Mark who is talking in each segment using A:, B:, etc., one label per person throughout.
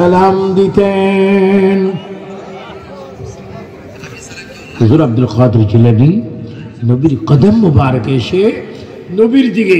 A: সালাম দিতেন। হুজুর আব্দুল কাদের জিলানী নবীর কদম মুবারকে এসে নবীর দিকে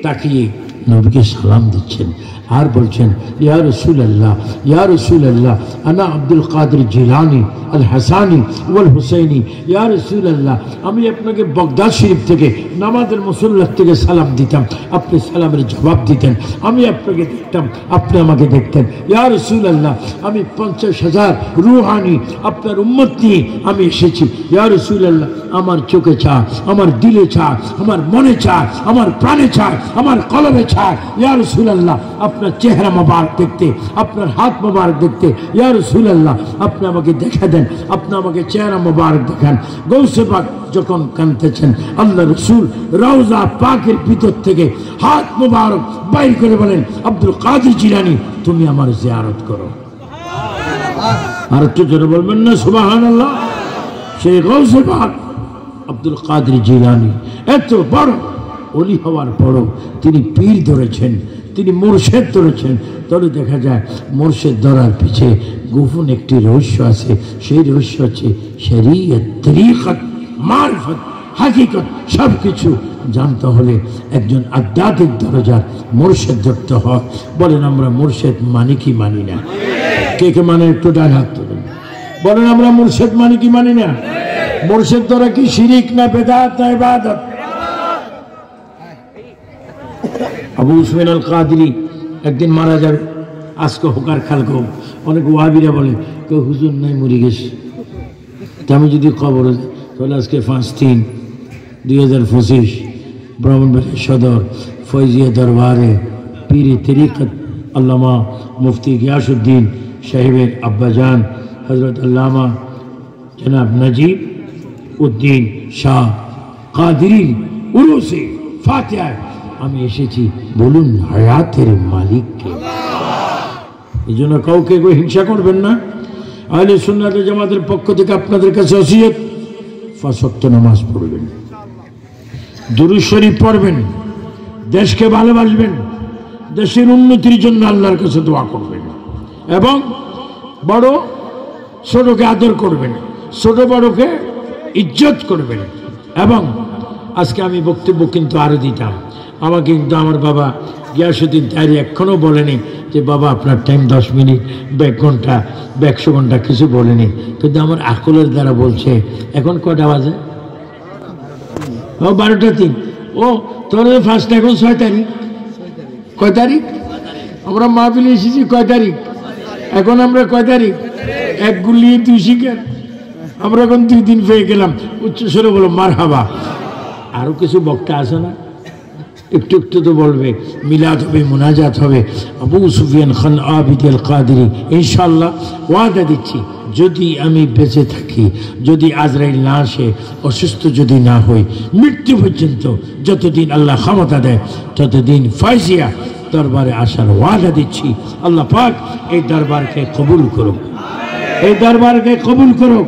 A: তাকিয়ে নবীকে সালাম দিচ্ছেন আর বলছেন, ইয়া রাসূলুল্লাহ, ইয়া রাসূলুল্লাহ, আনা আব্দুল কাদের জিলানী আল হাসানি ওয়াল হুসাইনি। ইয়া রাসূলুল্লাহ, আমি আপনাকে বাগদাদ শরীফ থেকে নামাজের মুসল্লা থেকে সালাম দিতাম, আপনি সালামের জবাব দিতেন। আমি আপনাকে দেখতাম, আপনি আমাকে দেখতেন। ইয়া রাসূলুল্লাহ, আমি 50,000 রুহানি আপনার উম্মত নিয়ে আমি এসেছি। ইয়া রাসূলুল্লাহ, আমার চোখে চায়, আমার দিলে চায়, আমার মনে চায়, আমার প্রাণে চায়, আমার কলবে চায়। ইয়া রাসূলুল্লাহ, আপনার চেহারা মোবারক দেখতে, আপনার হাত মোবারক দেখতে। ইয়া রাসূলুল্লাহ, আপনি আমাকে দেখা দেন, আপনি আমাকে চেহারা মোবারক দেখান। গৌসে পাক যখন কাঁদতেছেন, আল্লাহ রসুল রওজা পাকের ভিতর থেকে হাত মোবারক বাইর করে বলেন, আব্দুল কাদের জিলানী, তুমি আমার জিয়ারত করো। আর একটু জোরে বলবেন না সুবহানাল্লাহ। সেই গৌসে পাক আব্দুল কাদের জিলানী এত বড় ওলি হওয়ার পরও তিনি পীর ধরেছেন, তিনি মুর্শেদ ধরেছেন। তবে দেখা যায় মুর্শেদ ধরার পিছে গোপন একটি রহস্য আছে। সেই রহস্য হচ্ছে শরীয়ত, তরিকত, মারফত, হাকিকত। সব কিছু জানতে হলে একজন আধ্যাত্মিক দরজার মুর্শেদ ধরতে হয়। বলেন আমরা মুর্শেদ মানি কি মানি না? কে কে মানে একটু ডান হাত তুলেন। বলেন আমরা মুর্শেদ মানি কি মানি না? মুর্শেদ ধরা কি শিরিক না বেদাত না ইবাদত? আবু উসমান আল কাদরি একদিন মারা যাবে, আজকে হোকার খালকো। অনেক ওয়াহাবিরা বলে কেউ হুজুর নাই মরে গেছে। আমি যদি খবর তাহলে আজকে 5/3/2025 ব্রাহ্মণবাড়িয়া সদর ফয়জিয়া দরবারে পীরে তরিকত আল্লামা মুফতি গিয়াসউদ্দিন সাহেবের আব্বাজান হজরত আল্লামা জনাব নজিব উদ্দিন শাহ কাদরি উরুসে ফাতিহা আমি এসেছি। বলুন হায়াতের মালিককে। এই জন্য কাউকে হিংসা করবেন না। আহলে সুন্নাত ওয়াল জামাতের পক্ষ থেকে আপনাদের কাছে ওসিয়ত, 5 ওয়াক্ত নামাজ পড়বেন, দুরূদ শরীফ পড়বেন, দেশকে ভালোবাসবেন, দেশের উন্নতির জন্য আল্লাহর কাছে দোয়া করবেন এবং বড় ছোটকে আদর করবেন, ছোট বড়কে ইজ্জত করবেন। এবং আজকে আমি বক্তব্য কিন্তু আরো দিতাম, আমাকে কিন্তু আমার বাবা গিয়াসউদ্দিন তাই এখনও বলেনি যে বাবা আপনার টাইম 10 মিনিট বা 1 ঘন্টা বা 100 ঘন্টা কিছু বলেনি, কিন্তু আমার আকলের দ্বারা বলছে। এখন কটা বাজে? ও 12টা 3। ও তোর ফার্স্ট এখন 6 তারিখ। কয় তারিখ? আমরা মাহফিলে এসেছি কয় তারিখ? এখন আমরা কয় তারিখ? 1 গুলিয়ে 2 শিকার। আমরা এখন 2 দিন পেয়ে গেলাম। উচ্চস্বরে বলো মারহাবা। আরো কিছু বক্তা আছে না? একটু একটু তো বলবে, মিলাদ হবে, মুনাজাত হবে। আবু সুফিয়ান খান আবিদ আল কাদরি ইনশাআল্লাহ ওয়াদা দিচ্ছি, যদি আমি বেঁচে থাকি, যদি আজরাইল না আসে, অসুস্থ যদি না হই, মৃত্যু পর্যন্ত যতদিন আল্লাহ ক্ষমতা দেয় ততদিন ফাইজিয়া দরবারে আসার ওয়াদা দিচ্ছি। আল্লাহ পাক এই দরবারকে কবুল করুক, এই দরবারকে কবুল করুক।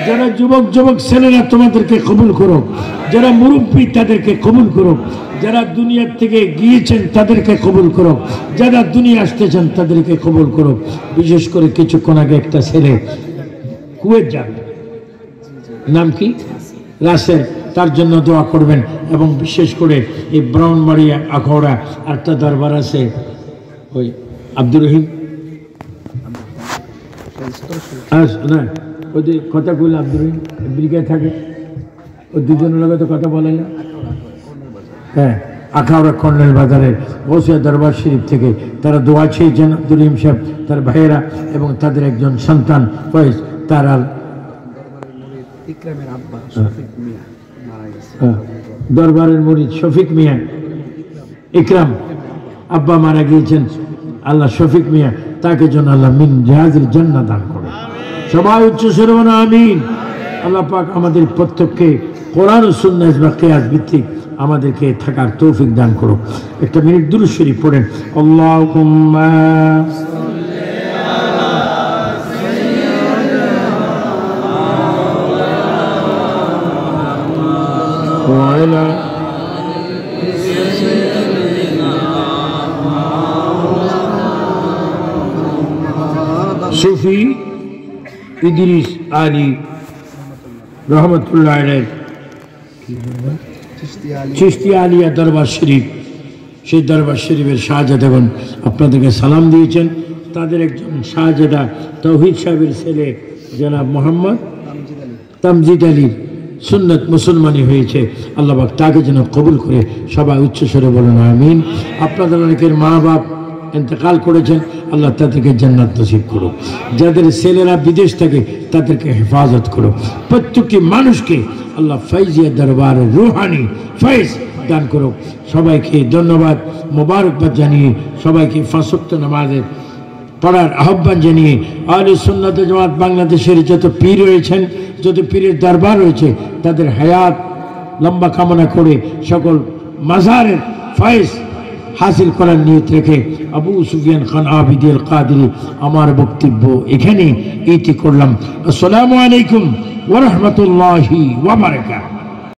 A: যারা যুবক যুবক ছেলেরা তোমাদেরকে কবুল করুক, যারা মুরব্বী তাদেরকে কবুল করুক, যারা দুনিয়ার থেকে গিয়েছেন তাদেরকে কবুল করুক, যারা দুনিয়া আসতেছেন তাদেরকে কবুল করুক। বিশেষ করে কিছুক্ষণ আগে একটা ছেলে কুয়েত যাবে, নাম কি? রাসেল, তার জন্য দোয়া করবেন। এবং বিশেষ করে এই ব্রাহ্মণবাড়িয়া আখাউড়া একটা দরবার আছে, ওই আব্দুর রহিম না, ওই যে কথা কইল আব্দুর রহিম আমেরিকায় থাকে, ওই দুজনের লগে তো কথা বলে না। হ্যাঁ, আখাউড়া কর্নেল বাজারের গৌসিয়া দরবার শরীফ থেকে তারা দোয়া চেয়েছেন। আব্দুর রহিম সাহেব, তার ভাইয়েরা এবং তাদের একজন সন্তান ফয়েজ, তারা দরবারের মুরিদ শফিক মিয়া ইকরাম আব্বা মারা গিয়েছেন। আল্লাহ শফিক মিয়া তাকে যেন আল্লাহ মিন জাহাজের জান্নাত দান করে। সবাই উচ্চ স্বরে বলো আমিন। আল্লাহ পাক আমাদের প্রত্যেককে কোরআন ও সুন্নাহ বা কিয়াস ভিত্তিক আমাদেরকে থাকার তৌফিক দান করো। একটা মিনিট দুরূদ শরীফ পড়েন। আল্লাহুম্মা ওয়া আলা সুফি ইদ্রিস আলী রহমতুল্লাহ আলাইহ চিশতিয়া আলিয়া দরবার শরীফ, সেই দরবার শরীফের শাহজাদাগণ আপনাদেরকে সালাম দিয়েছেন। তাদের একজন শাহজাদা তৌহিদ সাহেবের ছেলে জনাব মোহাম্মদ তামজিদ আলী সুন্নত মুসলমানি হয়েছে। আল্লাহ পাক তাকে যেন কবুল করে, সবাই উচ্চস্বরে বলুন আমিন। আপনাদের অনেকের মা বাপ ইন্তেকাল করেছেন, আল্লাহ তাদেরকে জান্নাত নসিব করো। যাদের ছেলেরা বিদেশ থাকে তাদেরকে হেফাজত করো। প্রত্যেকটি মানুষকে আল্লাহ ফাইজিয়া দরবার রুহানি ফয়েজ দান করো। সবাইকে ধন্যবাদ মোবারকবাদ জানিয়ে, সবাইকে পাঁচ ওয়াক্ত নামাজের পড়ার আহ্বান জানিয়ে, আহলে সুন্নাত জামাত বাংলাদেশের যত পীর রয়েছেন, যত পীরের দরবার রয়েছে, তাদের হায়াত লম্বা কামনা করে সকল মাজারের ফয়েজ হাসিল করার নিয়ত রেখে আবু সুফিয়ান খান আবিদি আল কাদরি আমার বক্তব্য এখানে ইতি করলাম। আসসালামু আলাইকুম ওয়া রাহমাতুল্লাহি ওয়া বারাকাতুহু।